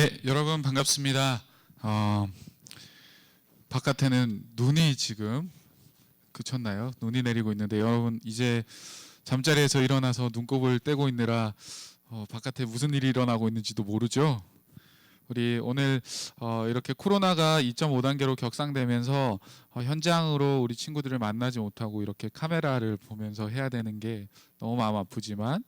네, 여러분 반갑습니다. 바깥에는 눈이 지금 그쳤나요? 눈이 내리고 있는데 여러분 이제 잠자리에서 일어나서 눈곱을 떼고 있느라 바깥에 무슨 일이 일어나고 있는지도 모르죠. 우리 오늘 이렇게 코로나가 2.5단계로 격상되면서 현장으로 우리 친구들을 만나지 못하고 이렇게 카메라를 보면서 해야 되는 게 너무 마음 아프지만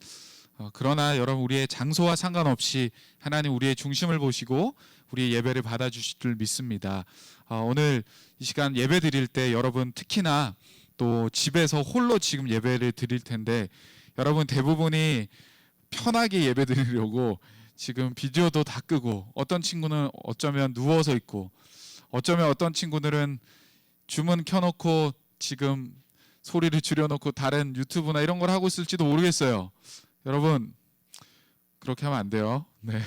그러나 여러분 우리의 장소와 상관없이 하나님 우리의 중심을 보시고 우리의 예배를 받아주실 줄 믿습니다. 오늘 이 시간 예배 드릴 때 여러분 특히나 또 집에서 홀로 지금 예배를 드릴 텐데 여러분 대부분이 편하게 예배 드리려고 지금 비디오도 다 끄고 어떤 친구는 어쩌면 누워서 있고 어쩌면 어떤 친구들은 줌은 켜놓고 지금 소리를 줄여놓고 다른 유튜브나 이런 걸 하고 있을지도 모르겠어요. 여러분 그렇게 하면 안 돼요. 네.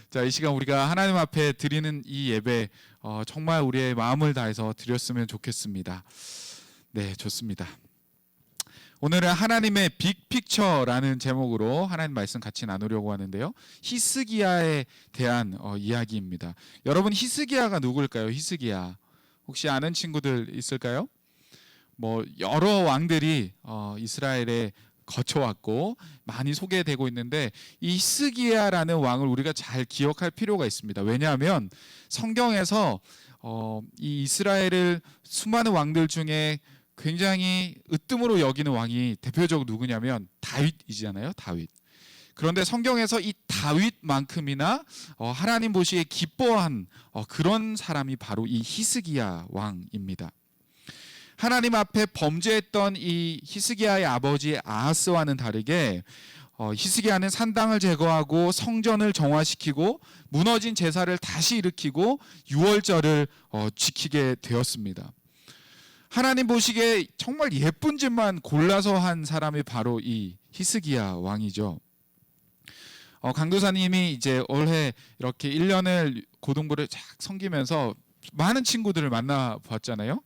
자, 이 시간 우리가 하나님 앞에 드리는 이 예배 정말 우리의 마음을 다해서 드렸으면 좋겠습니다. 네, 좋습니다. 오늘은 하나님의 빅픽처라는 제목으로 하나님 말씀 같이 나누려고 하는데요. 히스기야에 대한 이야기입니다. 여러분 히스기야가 누굴까요? 히스기야 혹시 아는 친구들 있을까요? 뭐 여러 왕들이 이스라엘에 거쳐왔고 많이 소개되고 있는데 이 히스기야라는 왕을 우리가 잘 기억할 필요가 있습니다. 왜냐하면 성경에서 이 이스라엘을 수많은 왕들 중에 굉장히 으뜸으로 여기는 왕이 대표적으로 누구냐면 다윗이잖아요. 다윗. 그런데 성경에서 이 다윗만큼이나 하나님 보시기에 기뻐한 그런 사람이 바로 이 히스기야 왕입니다. 하나님 앞에 범죄했던 이 히스기야의 아버지 아하스와는 다르게 히스기야는 산당을 제거하고 성전을 정화시키고 무너진 제사를 다시 일으키고 유월절을 지키게 되었습니다. 하나님 보시기에 정말 예쁜 짓만 골라서 한 사람이 바로 이 히스기야 왕이죠. 강도사님이 이제 올해 이렇게 1년을 고등부를 쫙 섬기면서 많은 친구들을 만나봤잖아요.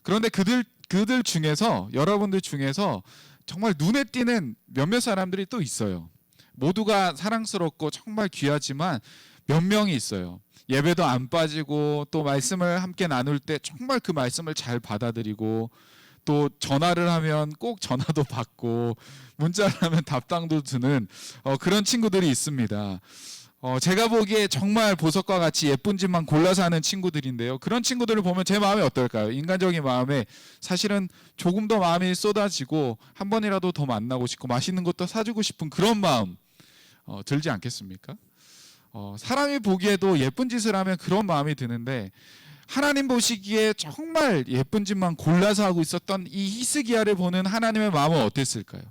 그런데 그들 중에서 여러분들 중에서 정말 눈에 띄는 몇몇 사람들이 또 있어요. 모두가 사랑스럽고 정말 귀하지만 몇 명이 있어요. 예배도 안 빠지고 또 말씀을 함께 나눌 때 정말 그 말씀을 잘 받아들이고 또 전화를 하면 꼭 전화도 받고 문자를 하면 답장도 드는 그런 친구들이 있습니다. 제가 보기에 정말 보석과 같이 예쁜 짓만 골라서 하는 친구들인데요. 그런 친구들을 보면 제 마음이 어떨까요? 인간적인 마음에 사실은 조금 더 마음이 쏟아지고 한 번이라도 더 만나고 싶고 맛있는 것도 사주고 싶은 그런 마음 들지 않겠습니까? 사람이 보기에도 예쁜 짓을 하면 그런 마음이 드는데 하나님 보시기에 정말 예쁜 짓만 골라서 하고 있었던 이 히스기야를 보는 하나님의 마음은 어땠을까요?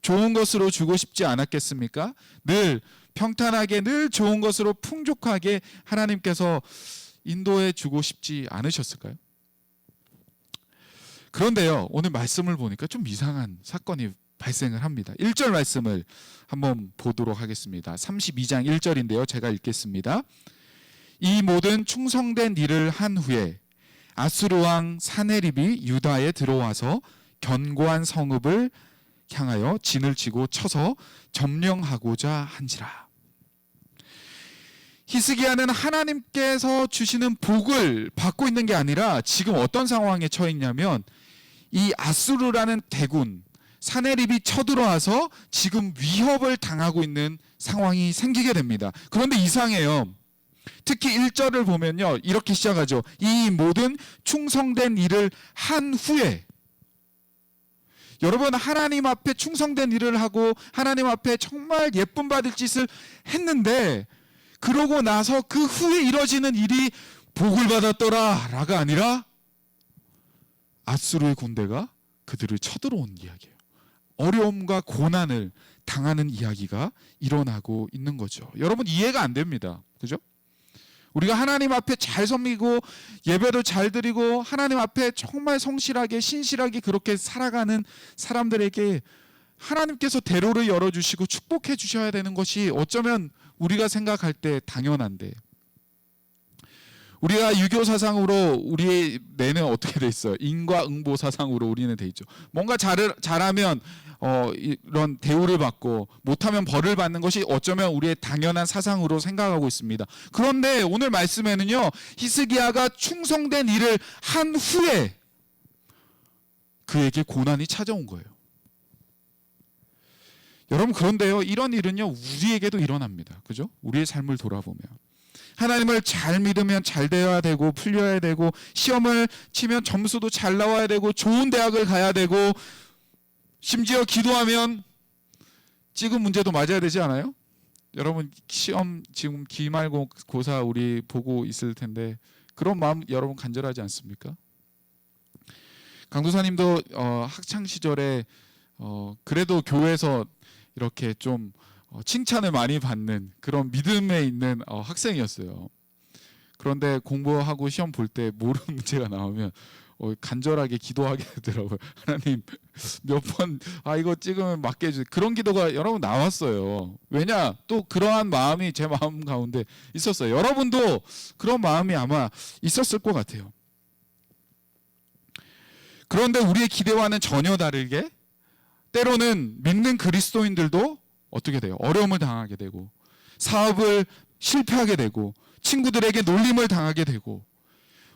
좋은 것으로 주고 싶지 않았겠습니까? 늘 평탄하게 늘 좋은 것으로 풍족하게 하나님께서 인도해 주고 싶지 않으셨을까요? 그런데요, 오늘 말씀을 보니까 좀 이상한 사건이 발생을 합니다. 1절 말씀을 한번 보도록 하겠습니다. 32장 1절인데요. 제가 읽겠습니다. 이 모든 충성된 일을 한 후에 아수르 왕 사네립이 유다에 들어와서 견고한 성읍을 향하여 진을 치고 쳐서 점령하고자 한지라. 히스기야는 하나님께서 주시는 복을 받고 있는 게 아니라 지금 어떤 상황에 처해 있냐면 이 아수르라는 대군 사네립이 쳐들어와서 지금 위협을 당하고 있는 상황이 생기게 됩니다. 그런데 이상해요. 특히 1절을 보면요. 이렇게 시작하죠. 이 모든 충성된 일을 한 후에 여러분 하나님 앞에 충성된 일을 하고 하나님 앞에 정말 예쁨 받을 짓을 했는데 그러고 나서 그 후에 이뤄지는 일이 복을 받았더라 라가 아니라 아수르의 군대가 그들을 쳐들어온 이야기예요. 어려움과 고난을 당하는 이야기가 일어나고 있는 거죠. 여러분 이해가 안 됩니다. 그죠? 우리가 하나님 앞에 잘 섬기고 예배도 잘 드리고 하나님 앞에 정말 성실하게 신실하게 그렇게 살아가는 사람들에게 하나님께서 대로를 열어주시고 축복해 주셔야 되는 것이 어쩌면 우리가 생각할 때 당연한데 우리가 유교 사상으로 우리의 뇌는 어떻게 돼 있어요? 인과응보 사상으로 우리는 돼 있죠. 뭔가 잘하면 이런 대우를 받고 못하면 벌을 받는 것이 어쩌면 우리의 당연한 사상으로 생각하고 있습니다. 그런데 오늘 말씀에는요, 히스기야가 충성된 일을 한 후에 그에게 고난이 찾아온 거예요. 여러분, 그런데요, 이런 일은요 우리에게도 일어납니다. 그죠? 우리의 삶을 돌아보면 하나님을 잘 믿으면 잘 되어야 되고 풀려야 되고, 시험을 치면 점수도 잘 나와야 되고, 좋은 대학을 가야 되고, 심지어 기도하면 찍은 문제도 맞아야 되지 않아요? 여러분, 시험 지금 기말고사 우리 보고 있을 텐데 그런 마음 여러분 간절하지 않습니까? 강도사님도 학창 시절에 그래도 교회에서 이렇게 좀 칭찬을 많이 받는 그런 믿음에 있는 학생이었어요. 그런데 공부하고 시험 볼 때 모르는 문제가 나오면 간절하게 기도하게 되더라고요. 하나님 몇 번 이거 찍으면 맞게 해주세요. 그런 기도가 여러분 나왔어요. 왜냐? 또 그러한 마음이 제 마음 가운데 있었어요. 여러분도 그런 마음이 아마 있었을 것 같아요. 그런데 우리의 기대와는 전혀 다르게 때로는 믿는 그리스도인들도 어떻게 돼요? 어려움을 당하게 되고, 사업을 실패하게 되고, 친구들에게 놀림을 당하게 되고,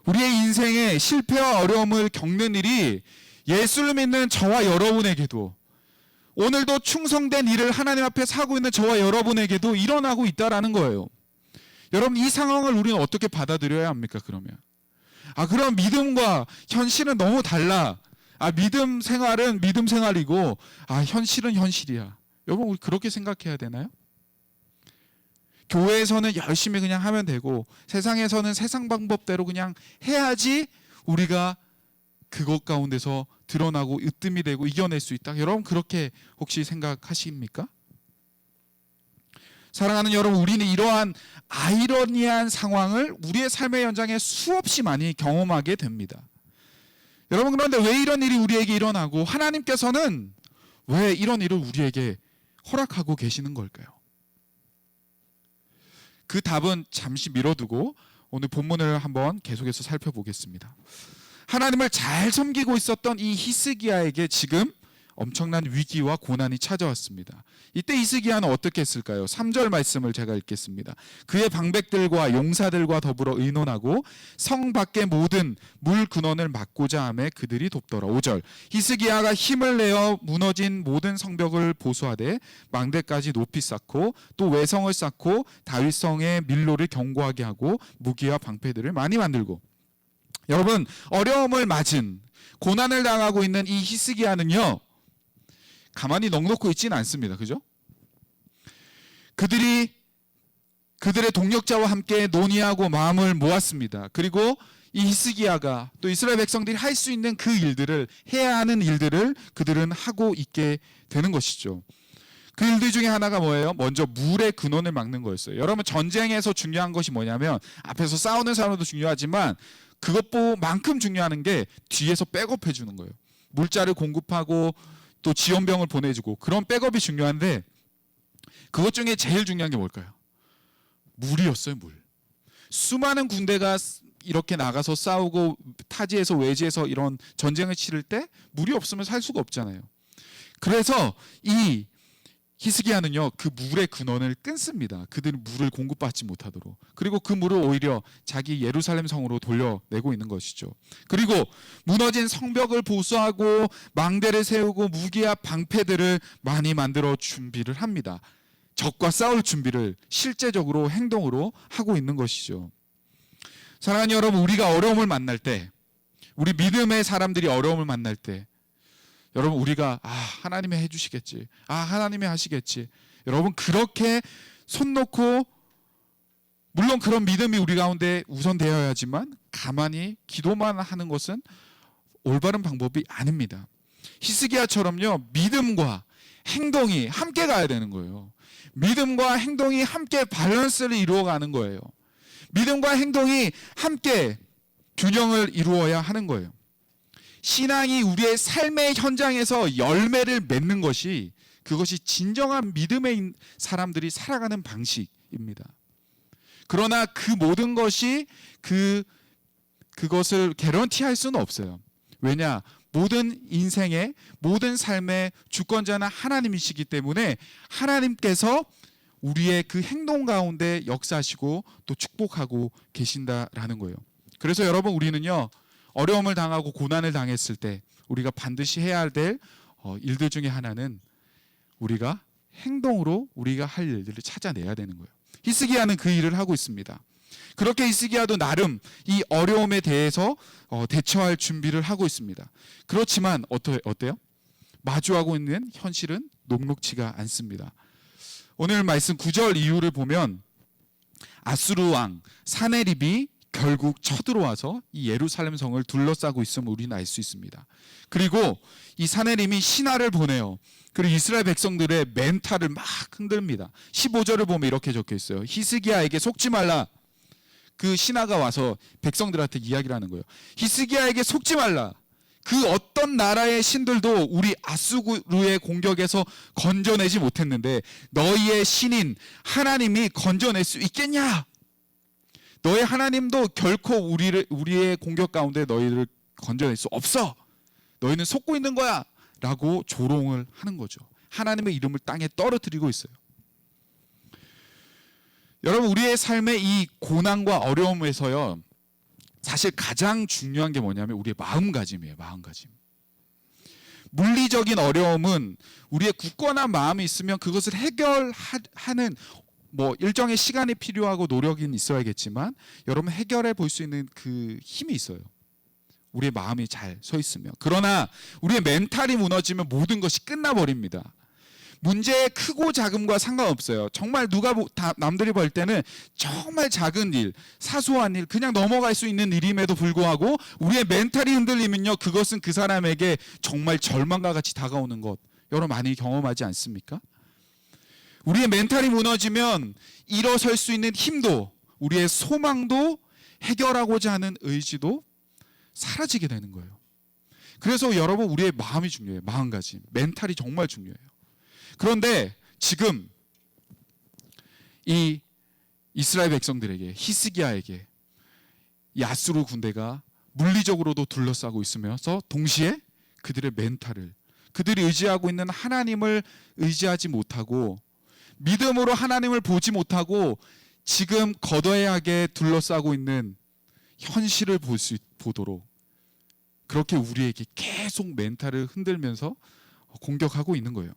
우리의 인생에 실패와 어려움을 겪는 일이 예수를 믿는 저와 여러분에게도, 오늘도 충성된 일을 하나님 앞에 하고 있는 저와 여러분에게도 일어나고 있다라는 거예요. 여러분, 이 상황을 우리는 어떻게 받아들여야 합니까? 그러면 그럼 믿음과 현실은 너무 달라. 믿음 생활은 믿음 생활이고 현실은 현실이야. 여러분, 우리 그렇게 생각해야 되나요? 교회에서는 열심히 그냥 하면 되고, 세상에서는 세상 방법대로 그냥 해야지 우리가 그것 가운데서 드러나고 으뜸이 되고 이겨낼 수 있다. 여러분, 그렇게 혹시 생각하십니까? 사랑하는 여러분, 우리는 이러한 아이러니한 상황을 우리의 삶의 현장에 수없이 많이 경험하게 됩니다. 여러분, 그런데 왜 이런 일이 우리에게 일어나고 하나님께서는 왜 이런 일을 우리에게 허락하고 계시는 걸까요? 그 답은 잠시 미뤄두고 오늘 본문을 한번 계속해서 살펴보겠습니다. 하나님을 잘 섬기고 있었던 이 히스기야에게 지금 엄청난 위기와 고난이 찾아왔습니다. 이때 히스기야는 어떻게 했을까요? 3절 말씀을 제가 읽겠습니다. 그의 방백들과 용사들과 더불어 의논하고 성 밖의 모든 물 근원을 막고자 하매 그들이 돕더라. 5절, 히스기야가 힘을 내어 무너진 모든 성벽을 보수하되 망대까지 높이 쌓고 또 외성을 쌓고 다윗성의 밀로를 견고하게 하고 무기와 방패들을 많이 만들고. 여러분, 어려움을 맞은, 고난을 당하고 있는 이 히스기야는요 가만히 넋놓고 있지는 않습니다. 그죠? 그들의 동력자와 함께 논의하고 마음을 모았습니다. 그리고 이 히스기야가 또 이스라엘 백성들이 할 수 있는 그 일들을, 해야 하는 일들을 그들은 하고 있게 되는 것이죠. 그 일들 중에 하나가 뭐예요? 먼저 물의 근원을 막는 거였어요. 여러분, 전쟁에서 중요한 것이 뭐냐면, 앞에서 싸우는 사람도 중요하지만 그것만큼 중요한 게 뒤에서 백업해 주는 거예요. 물자를 공급하고 또 지원병을 보내주고, 그런 백업이 중요한데 그것 중에 제일 중요한 게 뭘까요? 물이었어요. 물. 수많은 군대가 이렇게 나가서 싸우고 타지에서 외지에서 이런 전쟁을 치를 때 물이 없으면 살 수가 없잖아요. 그래서 이 히스기야는요 그 물의 근원을 끊습니다. 그들은 물을 공급받지 못하도록. 그리고 그 물을 오히려 자기 예루살렘 성으로 돌려내고 있는 것이죠. 그리고 무너진 성벽을 보수하고 망대를 세우고 무기와 방패들을 많이 만들어 준비를 합니다. 적과 싸울 준비를 실제적으로 행동으로 하고 있는 것이죠. 사랑하는 여러분, 우리가 어려움을 만날 때, 우리 믿음의 사람들이 어려움을 만날 때, 여러분, 우리가 하나님이 해주시겠지, 하나님이 하시겠지, 여러분 그렇게 손 놓고, 물론 그런 믿음이 우리 가운데 우선되어야지만 가만히 기도만 하는 것은 올바른 방법이 아닙니다. 히스기야처럼요 믿음과 행동이 함께 가야 되는 거예요. 믿음과 행동이 함께 밸런스를 이루어가는 거예요. 믿음과 행동이 함께 균형을 이루어야 하는 거예요. 신앙이 우리의 삶의 현장에서 열매를 맺는 것이, 그것이 진정한 믿음의 사람들이 살아가는 방식입니다. 그러나 그 모든 것이 그것을 개런티할 수는 없어요. 왜냐? 모든 인생의 모든 삶의 주권자는 하나님이시기 때문에 하나님께서 우리의 그 행동 가운데 역사하시고 또 축복하고 계신다라는 거예요. 그래서 여러분, 우리는요, 어려움을 당하고 고난을 당했을 때 우리가 반드시 해야 될 일들 중에 하나는 우리가 행동으로 우리가 할 일들을 찾아내야 되는 거예요. 히스기야는 그 일을 하고 있습니다. 그렇게 히스기야도 나름 이 어려움에 대해서 대처할 준비를 하고 있습니다. 그렇지만 어때요? 마주하고 있는 현실은 녹록지가 않습니다. 오늘 말씀 9절 이후를 보면 아수르 왕 사네립이 결국 쳐들어와서 이 예루살렘 성을 둘러싸고 있음을 우리는 알 수 있습니다. 그리고 이 사네립이 신하를 보내요. 그리고 이스라엘 백성들의 멘탈을 막 흔듭니다. 15절을 보면 이렇게 적혀 있어요. 히스기야에게 속지 말라. 그 신하가 와서 백성들한테 이야기를 하는 거예요. 히스기야에게 속지 말라. 그 어떤 나라의 신들도 우리 아수르의 공격에서 건져내지 못했는데 너희의 신인 하나님이 건져낼 수 있겠냐? 너의 하나님도 결코 우리의 공격 가운데 너희를 건져낼 수 없어. 너희는 속고 있는 거야. 라고 조롱을 하는 거죠. 하나님의 이름을 땅에 떨어뜨리고 있어요. 여러분, 우리의 삶의 이 고난과 어려움에서요, 사실 가장 중요한 게 뭐냐면 우리의 마음가짐이에요. 마음가짐. 물리적인 어려움은 우리의 굳건한 마음이 있으면 그것을 해결하는 일정의 시간이 필요하고 노력이 있어야겠지만 여러분, 해결해 볼 수 있는 그 힘이 있어요. 우리의 마음이 잘 서 있으면. 그러나 우리의 멘탈이 무너지면 모든 것이 끝나버립니다. 문제의 크고 작음과 상관없어요. 정말 남들이 볼 때는 정말 작은 일, 사소한 일, 그냥 넘어갈 수 있는 일임에도 불구하고 우리의 멘탈이 흔들리면요, 그것은 그 사람에게 정말 절망과 같이 다가오는 것, 여러분 많이 경험하지 않습니까? 우리의 멘탈이 무너지면 일어설 수 있는 힘도, 우리의 소망도, 해결하고자 하는 의지도 사라지게 되는 거예요. 그래서 여러분, 우리의 마음이 중요해요. 마음가짐, 멘탈이 정말 중요해요. 그런데 지금 이 이스라엘 백성들에게, 히스기야에게 이 아수르 군대가 물리적으로도 둘러싸고 있으면서 동시에 그들의 멘탈을, 그들이 의지하고 있는 하나님을 의지하지 못하고 믿음으로 하나님을 보지 못하고 지금 거대하게 둘러싸고 있는 현실을 보도록 그렇게 우리에게 계속 멘탈을 흔들면서 공격하고 있는 거예요.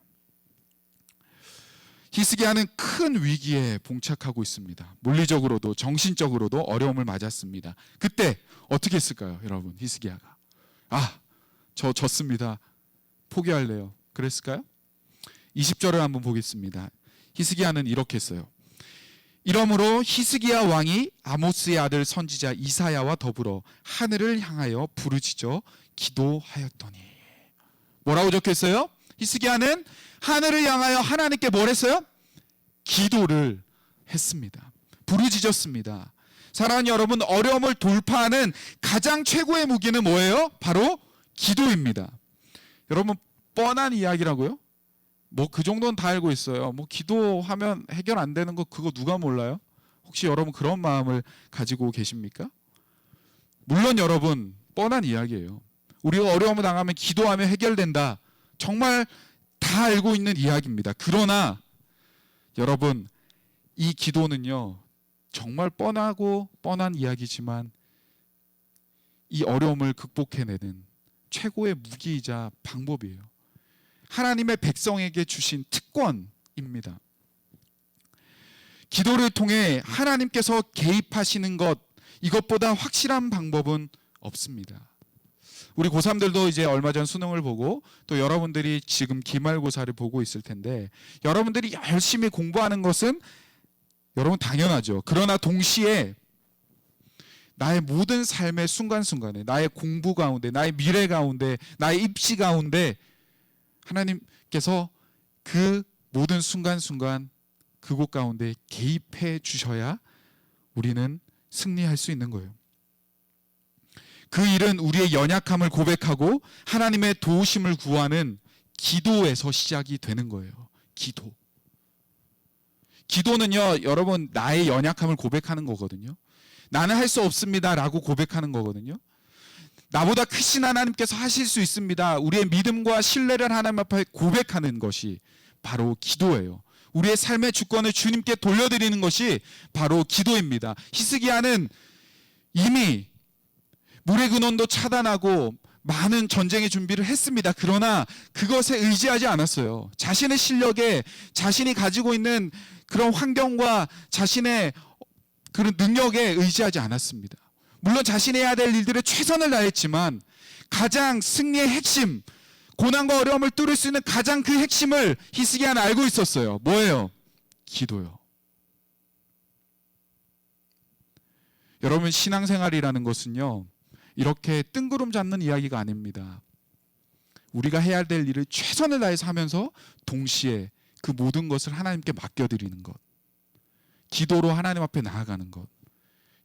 히스기야는 큰 위기에 봉착하고 있습니다. 물리적으로도 정신적으로도 어려움을 맞았습니다. 그때 어떻게 했을까요, 여러분? 히스기야가 저 졌습니다, 포기할래요, 그랬을까요? 20절을 한번 보겠습니다. 히스기야는 이렇게 했어요. 이러므로 히스기야 왕이 아모스의 아들 선지자 이사야와 더불어 하늘을 향하여 부르짖어 기도하였더니. 뭐라고 적혔어요? 히스기야는 하늘을 향하여 하나님께 뭘 했어요? 기도를 했습니다. 부르짖었습니다. 사랑하는 여러분, 어려움을 돌파하는 가장 최고의 무기는 뭐예요? 바로 기도입니다. 여러분, 뻔한 이야기라고요? 그 정도는 다 알고 있어요. 기도하면 해결 안 되는 거 그거 누가 몰라요? 혹시 여러분 그런 마음을 가지고 계십니까? 물론 여러분, 뻔한 이야기예요. 우리가 어려움을 당하면 기도하면 해결된다. 정말 다 알고 있는 이야기입니다. 그러나 여러분, 이 기도는요, 정말 뻔한 이야기지만 이 어려움을 극복해내는 최고의 무기이자 방법이에요. 하나님의 백성에게 주신 특권입니다. 기도를 통해 하나님께서 개입하시는 것, 이것보다 확실한 방법은 없습니다. 우리 고3들도 이제 얼마 전 수능을 보고 또 여러분들이 지금 기말고사를 보고 있을 텐데, 여러분들이 열심히 공부하는 것은 여러분 당연하죠. 그러나 동시에 나의 모든 삶의 순간순간에, 나의 공부 가운데, 나의 미래 가운데, 나의 입시 가운데 하나님께서 그 모든 순간순간 그곳 가운데 개입해 주셔야 우리는 승리할 수 있는 거예요. 그 일은 우리의 연약함을 고백하고 하나님의 도우심을 구하는 기도에서 시작이 되는 거예요. 기도는요, 여러분, 나의 연약함을 고백하는 거거든요. 나는 할 수 없습니다라고 고백하는 거거든요. 나보다 크신 하나님께서 하실 수 있습니다. 우리의 믿음과 신뢰를 하나님 앞에 고백하는 것이 바로 기도예요. 우리의 삶의 주권을 주님께 돌려드리는 것이 바로 기도입니다. 히스기야는 이미 물의 근원도 차단하고 많은 전쟁의 준비를 했습니다. 그러나 그것에 의지하지 않았어요. 자신의 실력에, 자신이 가지고 있는 그런 환경과 자신의 그런 능력에 의지하지 않았습니다. 물론 자신이 해야 될 일들에 최선을 다했지만 가장 승리의 핵심, 고난과 어려움을 뚫을 수 있는 가장 그 핵심을 히스기야는 알고 있었어요. 뭐예요? 기도요. 여러분, 신앙생활이라는 것은요, 이렇게 뜬구름 잡는 이야기가 아닙니다. 우리가 해야 될 일을 최선을 다해서 하면서 동시에 그 모든 것을 하나님께 맡겨드리는 것, 기도로 하나님 앞에 나아가는 것,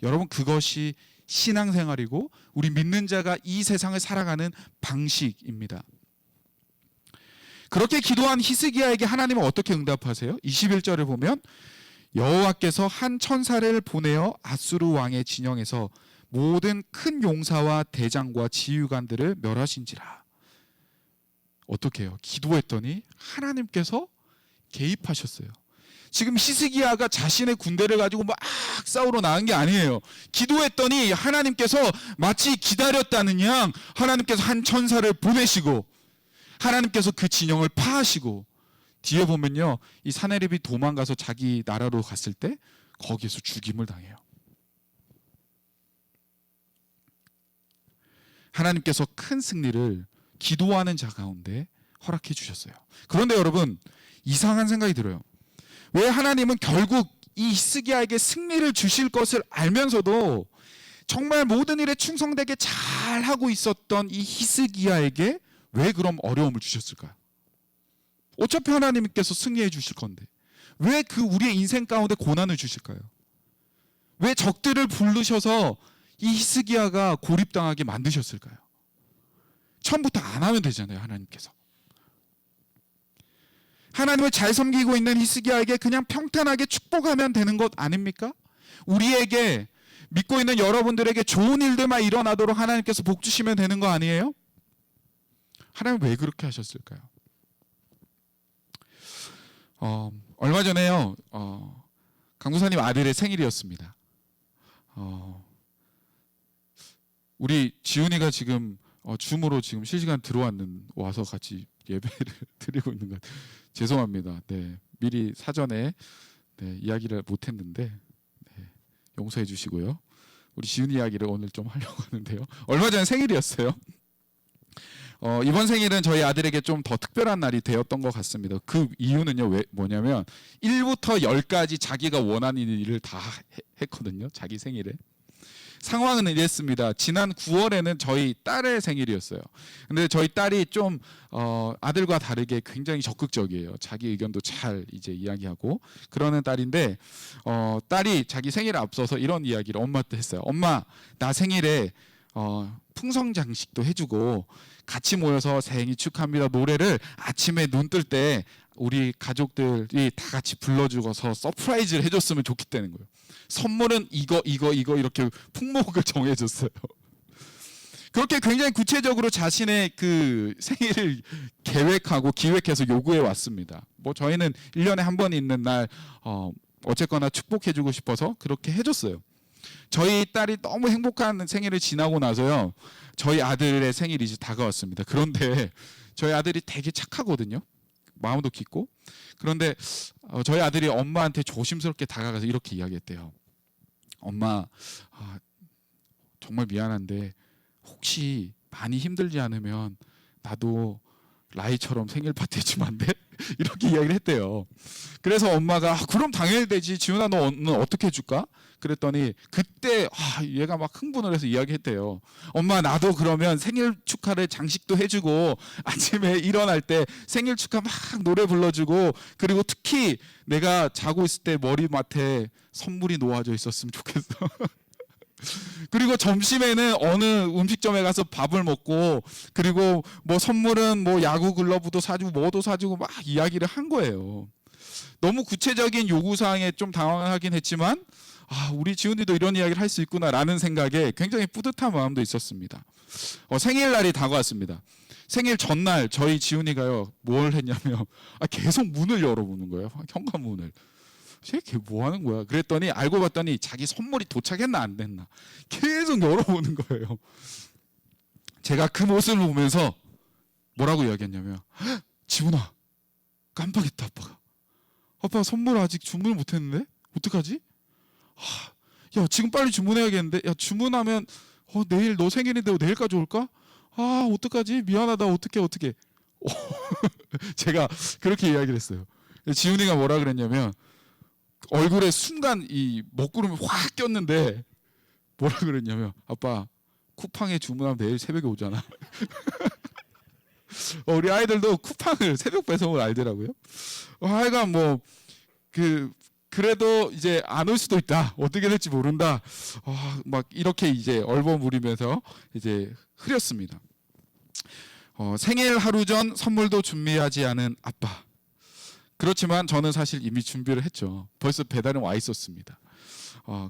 여러분, 그것이 신앙생활이고 우리 믿는 자가 이 세상을 살아가는 방식입니다. 그렇게 기도한 히스기야에게 하나님은 어떻게 응답하세요? 21절을 보면 여호와께서 한 천사를 보내어 아수르 왕의 진영에서 모든 큰 용사와 대장과 지휘관들을 멸하신지라. 어떻게 해요? 기도했더니 하나님께서 개입하셨어요. 지금 히스기야가 자신의 군대를 가지고 막 싸우러 나간 게 아니에요. 기도했더니 하나님께서 마치 기다렸다는 양 하나님께서 한 천사를 보내시고 하나님께서 그 진영을 파하시고, 뒤에 보면요, 이 사네립이 도망가서 자기 나라로 갔을 때 거기에서 죽임을 당해요. 하나님께서 큰 승리를 기도하는 자 가운데 허락해 주셨어요. 그런데 여러분, 이상한 생각이 들어요. 왜 하나님은 결국 이 히스기야에게 승리를 주실 것을 알면서도 정말 모든 일에 충성되게 잘 하고 있었던 이 히스기야에게 왜 그럼 어려움을 주셨을까요? 어차피 하나님께서 승리해 주실 건데 왜 그 우리의 인생 가운데 고난을 주실까요? 왜 적들을 부르셔서 이 히스기야가 고립당하게 만드셨을까요? 처음부터 안 하면 되잖아요, 하나님께서. 하나님을 잘 섬기고 있는 히스기야에게 그냥 평탄하게 축복하면 되는 것 아닙니까? 우리에게, 믿고 있는 여러분들에게 좋은 일들만 일어나도록 하나님께서 복 주시면 되는 거 아니에요? 하나님 왜 그렇게 하셨을까요? 얼마 전에요, 강구사님 아들의 생일이었습니다. 우리 지훈이가 지금 줌으로 지금 실시간 와서 같이 예배를 드리고 있는 것 같아요. 죄송합니다. 네, 미리 사전에 이야기를 못했는데 용서해 주시고요. 우리 지훈이 이야기를 오늘 좀 하려고 하는데요. 얼마 전에 생일이었어요. 이번 생일은 저희 아들에게 좀 더 특별한 날이 되었던 것 같습니다. 그 이유는요, 뭐냐면 1부터 10까지 자기가 원하는 일을 다 했거든요. 자기 생일에. 상황은 이랬습니다. 지난 9월에는 저희 딸의 생일이었어요. 근데 저희 딸이 좀 아들과 다르게 굉장히 적극적이에요. 자기 의견도 잘 이제 이야기하고 그러는 딸인데, 딸이 자기 생일을 앞서서 이런 이야기를 엄마한테 했어요. 엄마, 나 생일에 풍성 장식도 해주고 같이 모여서 생일 축하합니다 노래를 아침에 눈 뜰 때 우리 가족들이 다 같이 불러주고서 서프라이즈를 해줬으면 좋겠다는 거예요. 선물은 이거 이렇게 품목을 정해줬어요. 그렇게 굉장히 구체적으로 자신의 그 생일을 계획하고 기획해서 요구해 왔습니다. 뭐 저희는 1년에 한 번 있는 날 어쨌거나 축복해주고 싶어서 그렇게 해줬어요. 저희 딸이 너무 행복한 생일을 지나고 나서요, 저희 아들의 생일이 이제 다가왔습니다. 그런데 저희 아들이 되게 착하거든요. 마음도 깊고. 그런데 저희 아들이 엄마한테 조심스럽게 다가가서 이렇게 이야기했대요. 엄마, 정말 미안한데 혹시 많이 힘들지 않으면 나도 라이처럼 생일 파티 해주면 안 돼? 이렇게 이야기를 했대요. 그래서 엄마가 그럼 당연히 되지. 지훈아, 너는 어떻게 해줄까? 그랬더니 그때 얘가 막 흥분을 해서 이야기했대요. 엄마, 나도 그러면 생일 축하를 장식도 해주고 아침에 일어날 때 생일 축하 막 노래 불러주고, 그리고 특히 내가 자고 있을 때 머리맡에 선물이 놓아져 있었으면 좋겠어. 그리고 점심에는 어느 음식점에 가서 밥을 먹고, 그리고 뭐 선물은 뭐 야구 글러브도 사주고 뭐도 사주고 막 이야기를 한 거예요. 너무 구체적인 요구사항에 좀 당황하긴 했지만 우리 지훈이도 이런 이야기를 할 수 있구나라는 생각에 굉장히 뿌듯한 마음도 있었습니다. 생일날이 다가왔습니다. 생일 전날 저희 지훈이가요 뭘 했냐면 계속 문을 열어보는 거예요. 현관문을. 걔 뭐 하는 거야? 그랬더니 알고 봤더니 자기 선물이 도착했나 안 됐나 계속 열어보는 거예요. 제가 그 모습을 보면서 뭐라고 이야기했냐면 지훈아 깜빡했다 아빠 선물 아직 주문을 못했는데 어떡하지? 야 지금 빨리 주문해야겠는데 야 주문하면 내일 너 생일인데 내일까지 올까? 어떡하지? 미안하다 어떡해 제가 그렇게 이야기를 했어요. 지훈이가 뭐라 그랬냐면 얼굴에 순간 이 먹구름이 확 꼈는데 뭐라 그랬냐면 아빠 쿠팡에 주문하면 내일 새벽에 오잖아. 우리 아이들도 쿠팡을 새벽 배송을 알더라고요. 하여간 그래도 이제 안 올 수도 있다. 어떻게 될지 모른다. 막 이렇게 이제 얼버무리면서 이제 흐렸습니다. 생일 하루 전 선물도 준비하지 않은 아빠. 그렇지만 저는 사실 이미 준비를 했죠. 벌써 배달은 와 있었습니다.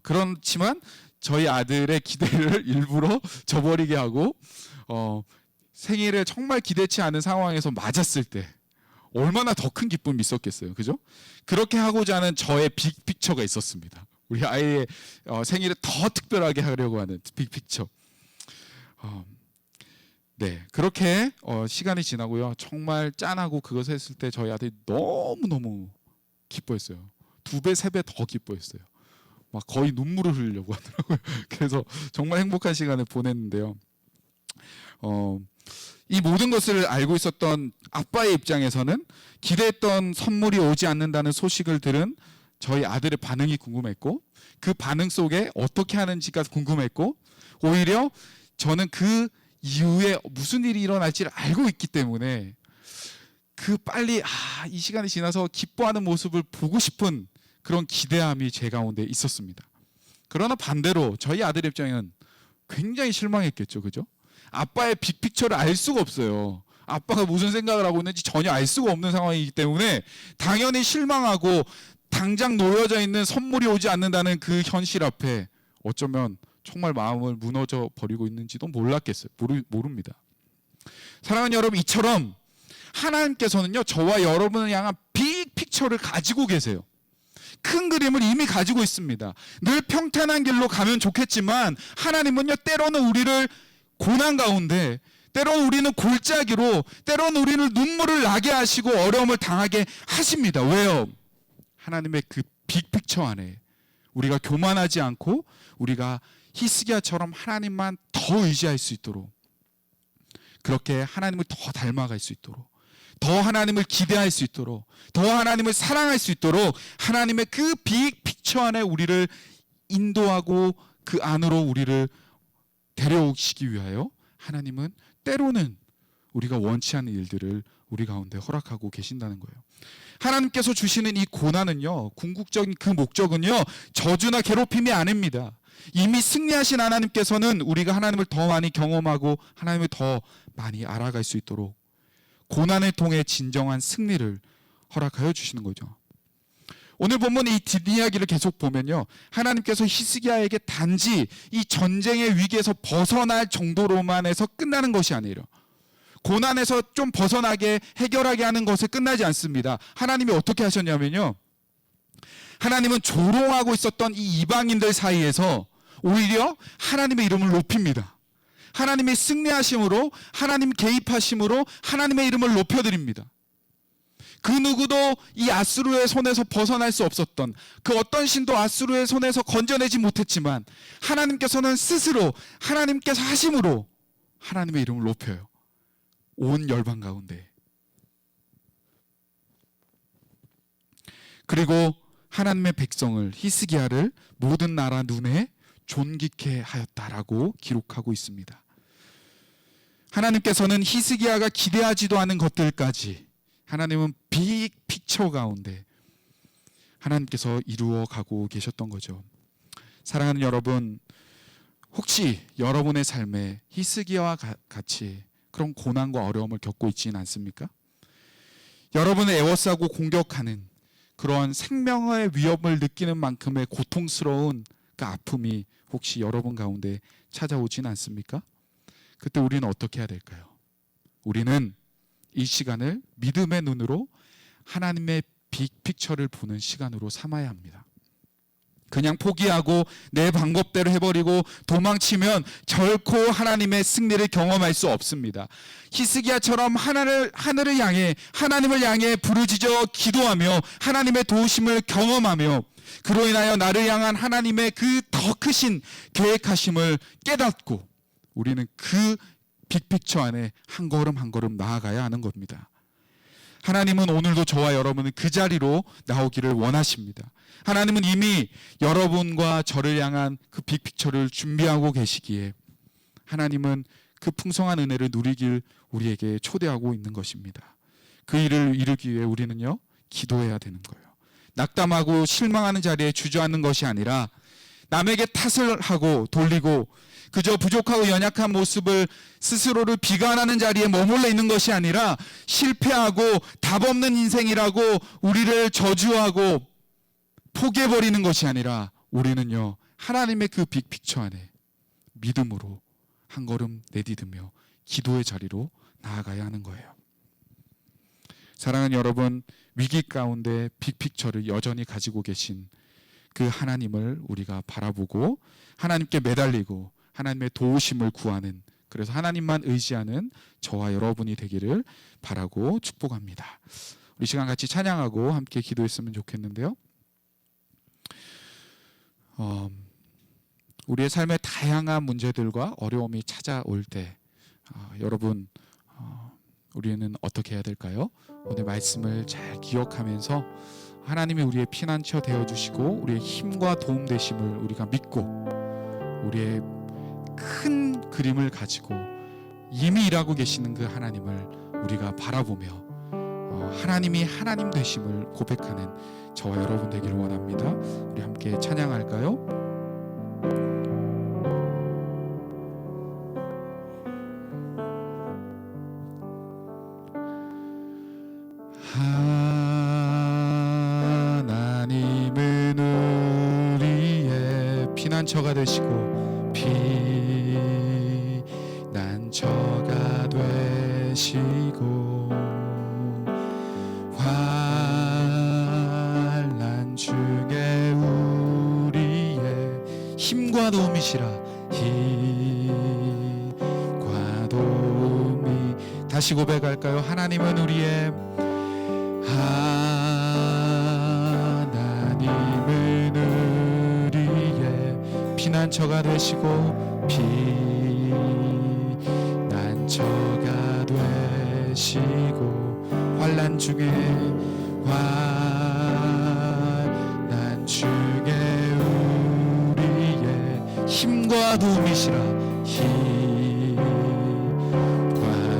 그렇지만 저희 아들의 기대를 일부러 저버리게 하고 생일을 정말 기대치 않은 상황에서 맞았을 때 얼마나 더 큰 기쁨이 있었겠어요. 그죠? 그렇게 하고자 하는 저의 빅픽처가 있었습니다. 우리 아이의 생일을 더 특별하게 하려고 하는 빅픽처. 네, 그렇게 시간이 지나고요. 정말 짠하고 그것을 했을 때 저희 아들이 너무너무 기뻐했어요. 2배, 3배 더 기뻐했어요. 막 거의 눈물을 흘리려고 하더라고요. 그래서 정말 행복한 시간을 보냈는데요. 이 모든 것을 알고 있었던 아빠의 입장에서는 기대했던 선물이 오지 않는다는 소식을 들은 저희 아들의 반응이 궁금했고 그 반응 속에 어떻게 하는지가 궁금했고 오히려 저는 그 이후에 무슨 일이 일어날지를 알고 있기 때문에 빨리 이 시간이 지나서 기뻐하는 모습을 보고 싶은 그런 기대함이 제 가운데 있었습니다. 그러나 반대로 저희 아들 입장에는 굉장히 실망했겠죠. 그죠? 아빠의 빅픽처를 알 수가 없어요. 아빠가 무슨 생각을 하고 있는지 전혀 알 수가 없는 상황이기 때문에 당연히 실망하고 당장 놓여져 있는 선물이 오지 않는다는 그 현실 앞에 어쩌면 정말 마음을 무너져 버리고 있는지도 몰랐겠어요. 모릅니다. 사랑하는 여러분, 이처럼 하나님께서는요 저와 여러분을 향한 빅픽처를 가지고 계세요. 큰 그림을 이미 가지고 있습니다. 늘 평탄한 길로 가면 좋겠지만 하나님은요 때로는 우리를 고난 가운데, 때로는 우리는 골짜기로, 때로는 우리를 눈물을 나게 하시고 어려움을 당하게 하십니다. 왜요? 하나님의 그 빅픽처 안에 우리가 교만하지 않고 우리가 히스기야처럼 하나님만 더 의지할 수 있도록, 그렇게 하나님을 더 닮아갈 수 있도록, 더 하나님을 기대할 수 있도록, 더 하나님을 사랑할 수 있도록 하나님의 그 빅픽처 안에 우리를 인도하고 그 안으로 우리를 데려오시기 위하여 하나님은 때로는 우리가 원치 않는 일들을 우리 가운데 허락하고 계신다는 거예요. 하나님께서 주시는 이 고난은요, 궁극적인 그 목적은요 저주나 괴롭힘이 아닙니다. 이미 승리하신 하나님께서는 우리가 하나님을 더 많이 경험하고 하나님을 더 많이 알아갈 수 있도록 고난을 통해 진정한 승리를 허락하여 주시는 거죠. 오늘 본문 이 뒷이야기를 계속 보면요, 하나님께서 히스기야에게 단지 이 전쟁의 위기에서 벗어날 정도로만 해서 끝나는 것이 아니에요. 고난에서 좀 벗어나게 해결하게 하는 것에 끝나지 않습니다. 하나님이 어떻게 하셨냐면요, 하나님은 조롱하고 있었던 이 이방인들 사이에서 오히려 하나님의 이름을 높입니다. 하나님의 승리하심으로, 하나님 개입하심으로 하나님의 이름을 높여드립니다. 그 누구도 이 아수르의 손에서 벗어날 수 없었던, 그 어떤 신도 아수르의 손에서 건져내지 못했지만 하나님께서는 스스로 하나님께서 하심으로 하나님의 이름을 높여요. 온 열방 가운데. 그리고 하나님의 백성을, 히스기야를 모든 나라 눈에 존귀케 하였다라고 기록하고 있습니다. 하나님께서는 히스기야가 기대하지도 않은 것들까지 하나님은 빅픽처 가운데 하나님께서 이루어 가고 계셨던 거죠. 사랑하는 여러분, 혹시 여러분의 삶에 히스기야와 같이 그런 고난과 어려움을 겪고 있지는 않습니까? 여러분을 애워싸고 공격하는 그런 생명의 위협을 느끼는 만큼의 고통스러운 그 아픔이 혹시 여러분 가운데 찾아오진 않습니까? 그때 우리는 어떻게 해야 될까요? 우리는 이 시간을 믿음의 눈으로 하나님의 빅픽처를 보는 시간으로 삼아야 합니다. 그냥 포기하고 내 방법대로 해버리고 도망치면 결코 하나님의 승리를 경험할 수 없습니다. 히스기야처럼 하늘을 향해 하나님을 향해 부르짖어 기도하며 하나님의 도우심을 경험하며 그로 인하여 나를 향한 하나님의 그 더 크신 계획하심을 깨닫고 우리는 그 빅픽처 안에 한 걸음 한 걸음 나아가야 하는 겁니다. 하나님은 오늘도 저와 여러분은 그 자리로 나오기를 원하십니다. 하나님은 이미 여러분과 저를 향한 그 빅픽처를 준비하고 계시기에 하나님은 그 풍성한 은혜를 누리길 우리에게 초대하고 있는 것입니다. 그 일을 이루기 위해 우리는요, 기도해야 되는 거예요. 낙담하고 실망하는 자리에 주저앉는 것이 아니라 남에게 탓을 하고 돌리고 그저 부족하고 연약한 모습을 스스로를 비관하는 자리에 머물러 있는 것이 아니라 실패하고 답 없는 인생이라고 우리를 저주하고 포기해버리는 것이 아니라 우리는요, 하나님의 그 빅픽처 안에 믿음으로 한 걸음 내디디며 기도의 자리로 나아가야 하는 거예요. 사랑하는 여러분, 위기 가운데 빅픽처를 여전히 가지고 계신 그 하나님을 우리가 바라보고 하나님께 매달리고 하나님의 도우심을 구하는, 그래서 하나님만 의지하는 저와 여러분이 되기를 바라고 축복합니다. 우리 시간 같이 찬양하고 함께 기도했으면 좋겠는데요. 우리의 삶의 다양한 문제들과 어려움이 찾아올 때 여러분 우리는 어떻게 해야 될까요? 오늘 말씀을 잘 기억하면서 하나님이 우리의 피난처 되어주시고 우리의 힘과 도움 되심을 우리가 믿고 우리의 큰 그림을 가지고 이미 일하고 계시는 그 하나님을 우리가 바라보며 하나님이 하나님 되심을 고백하는 저와 여러분 되기를 원합니다. 우리 함께 찬양할까요? 하나님은 우리의 피난처가 되시고 피난처가 되시고 환난 중에 우리의 힘과 도움이시라. 힘과 도움이, 다시 고백할까요? 하나님은 우리의, 하나님은 우리의 피난처가 되시고 피난처가 되시고 환난 중에 우리의 힘과 도움이시라. 힘과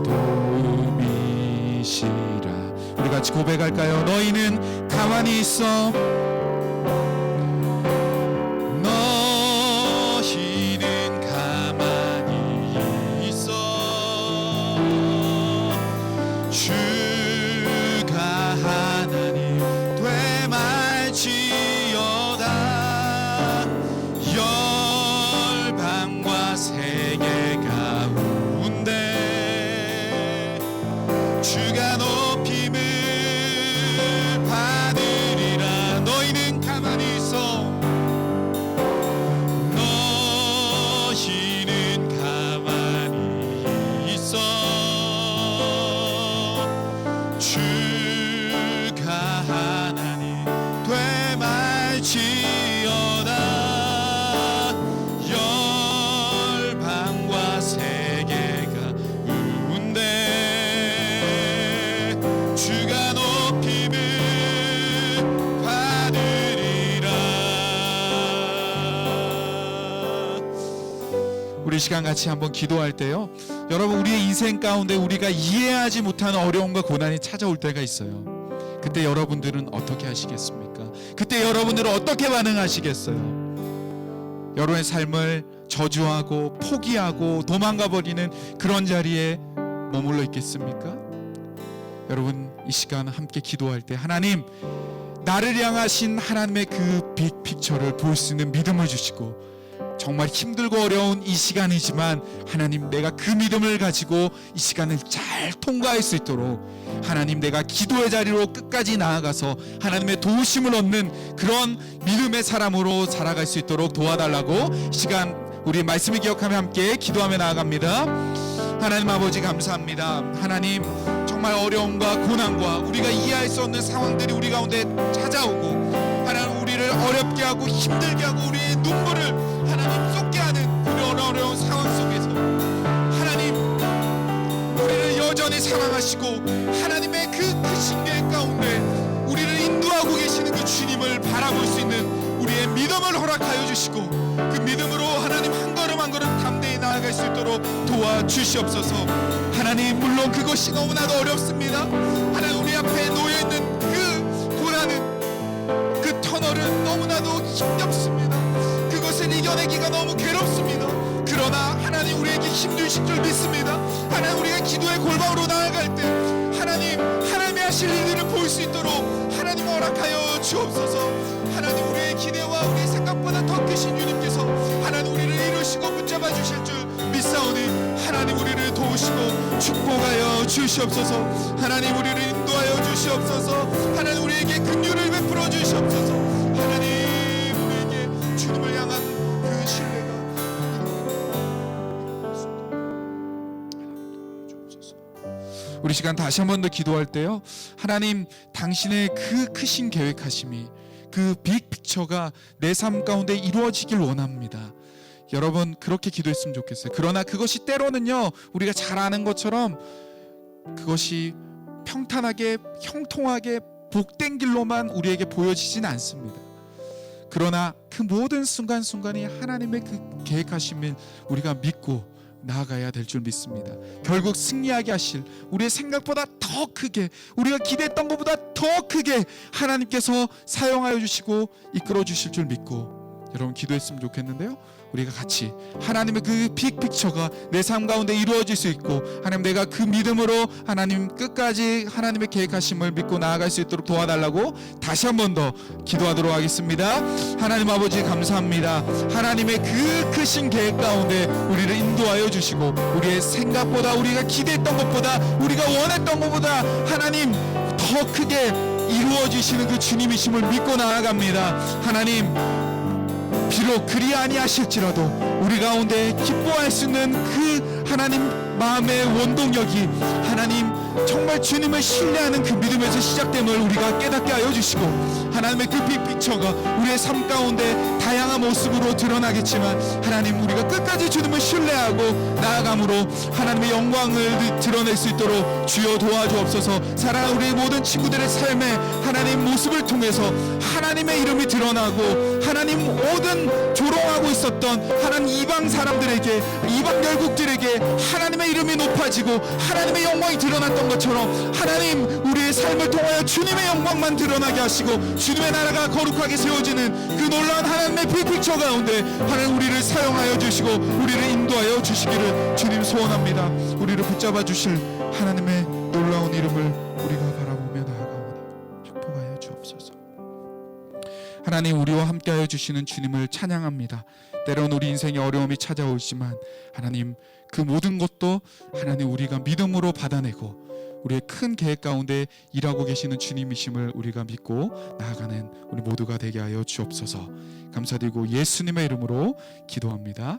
도움이시라. 우리 같이 고백할까요? 너희는 가만히 있어. 너희는 가만히 있어. 주가 하나님 되말지어다. 열방과 세계 가운데 주가 높임을 받으리라. 너희는 가만히 있어. 너희는 가만히 있어. 주가 하나님 되말지어다. 열방과 세계 가운데 주가 높임을 받으리라. 우리 시간 같이 한번 기도할 때요, 여러분 우리의 인생 가운데 우리가 이해하지 못하는 어려움과 고난이 찾아올 때가 있어요. 그때 여러분들은 어떻게 하시겠습니까? 그때 여러분들은 어떻게 반응하시겠어요? 여러분의 삶을 저주하고 포기하고 도망가 버리는 그런 자리에 머물러 있겠습니까? 여러분 이 시간 함께 기도할 때, 하나님, 나를 향하신 하나님의 그 빅픽처를 볼 수 있는 믿음을 주시고, 정말 힘들고 어려운 이 시간이지만 하나님, 내가 그 믿음을 가지고 이 시간을 잘 통과할 수 있도록 하나님, 내가 기도의 자리로 끝까지 나아가서 하나님의 도우심을 얻는 그런 믿음의 사람으로 살아갈 수 있도록 도와달라고 이 시간 우리 말씀을 기억하며 함께 기도하며 나아갑니다. 하나님 아버지, 감사합니다. 하나님, 정말 어려움과 고난과 우리가 이해할 수 없는 상황들이 우리 가운데 찾아오고, 하나님 우리를 어렵게 하고 힘들게 하고 우리의 눈물을 하나님 쏟게 하는 그런 어려운 상황 속에서 하나님, 우리를 여전히 사랑하시고 하나님의 그 크신 계획 가운데 우리를 인도하고 계시는 그 주님을 바라볼 수 있는 우리의 믿음을 허락하여 주시고, 그 믿음으로 하나님 한 걸음 한 걸음 담대히 나아갈 수 있도록 도와주시옵소서. 하나님, 물론 그것이 너무나도 어렵습니다. 하나님, 우리 앞에 놓여있는 그 고난은, 그 터널은 너무나도 힘겹습니다. 그것을 이겨내기가 너무 괴롭습니다. 그러나 하나님, 우리에게 힘주실 줄 믿습니다. 하나님, 우리가 기도의 골방으로 나아갈 때 하나님이 하실 일들을 볼 수 있도록 하나님 허락하여 주옵소서. 하나님, 우리의 기대와 우리의 생각보다 더 크신 주님께서 하나님 우리를 이루시고 붙잡아 주실 줄 믿사오니 하나님, 우리를 도우시고 축복하여 주시옵소서. 하나님, 우리를 인도하여 주시옵소서. 하나님, 우리에게 긍휼을 베풀어 주시옵소서. 하나님, 우리에게 주님을 향한 그 신뢰가 우리 시간 다시 한 번 더 기도할 때요, 하나님, 당신의 그 크신 계획하심이, 그 빅픽처가 내 삶 가운데 이루어지길 원합니다. 여러분, 그렇게 기도했으면 좋겠어요. 그러나 그것이 때로는요, 우리가 잘 아는 것처럼 그것이 평탄하게 형통하게 복된 길로만 우리에게 보여지진 않습니다. 그러나 그 모든 순간순간이 하나님의 그 계획하심을 우리가 믿고 나아가야 될 줄 믿습니다. 결국 승리하게 하실, 우리의 생각보다 더 크게, 우리가 기대했던 것보다 더 크게 하나님께서 사용하여 주시고 이끌어 주실 줄 믿고 여러분 기도했으면 좋겠는데요, 우리가 같이 하나님의 그 빅픽처가 내 삶 가운데 이루어질 수 있고, 하나님, 내가 그 믿음으로 하나님 끝까지 하나님의 계획하심을 믿고 나아갈 수 있도록 도와달라고 다시 한 번 더 기도하도록 하겠습니다. 하나님 아버지, 감사합니다. 하나님의 그 크신 계획 가운데 우리를 인도하여 주시고, 우리의 생각보다, 우리가 기대했던 것보다, 우리가 원했던 것보다 하나님 더 크게 이루어지시는 그 주님이심을 믿고 나아갑니다. 하나님, 비록 그리 아니하실지라도 우리 가운데 기뻐할 수 있는 그 하나님 마음의 원동력이 하나님 정말 주님을 신뢰하는 그 믿음에서 시작됨을 우리가 깨닫게 하여 주시고, 하나님의 그 빅픽처가 우리의 삶 가운데 다양한 모습으로 드러나겠지만 하나님, 우리가 끝까지 주님을 신뢰하고 나아감으로 하나님의 영광을 드러낼 수 있도록 주여 도와주옵소서. 사랑하는 우리 모든 친구들의 삶에 하나님 모습을 통해서 하나님의 이름이 드러나고, 하나님 모든 조롱하고 있었던 하나님 이방 사람들에게, 이방 열국들에게 하나님의 이름이 높아지고 하나님의 영광이 드러났던 것처럼 하나님, 우리의 삶을 통하여 주님의 영광만 드러나게 하시고 주님의 나라가 거룩하게 세워지는 그 놀라운 하나님의 빅픽처 가운데 하나님 우리를 사용하여 주시고 우리를 인도하여 주시기를 주님 소원합니다. 우리를 붙잡아 주실 하나님의 놀라운 이름을 우리가 바라보며 나아가오니 축복하여 주옵소서. 하나님, 우리와 함께하여 주시는 주님을 찬양합니다. 때론 우리 인생에 어려움이 찾아오지만 하나님, 그 모든 것도 하나님 우리가 믿음으로 받아내고 우리의 큰 계획 가운데 일하고 계시는 주님이심을 우리가 믿고 나아가는 우리 모두가 되게 하여 주옵소서. 감사드리고 예수님의 이름으로 기도합니다.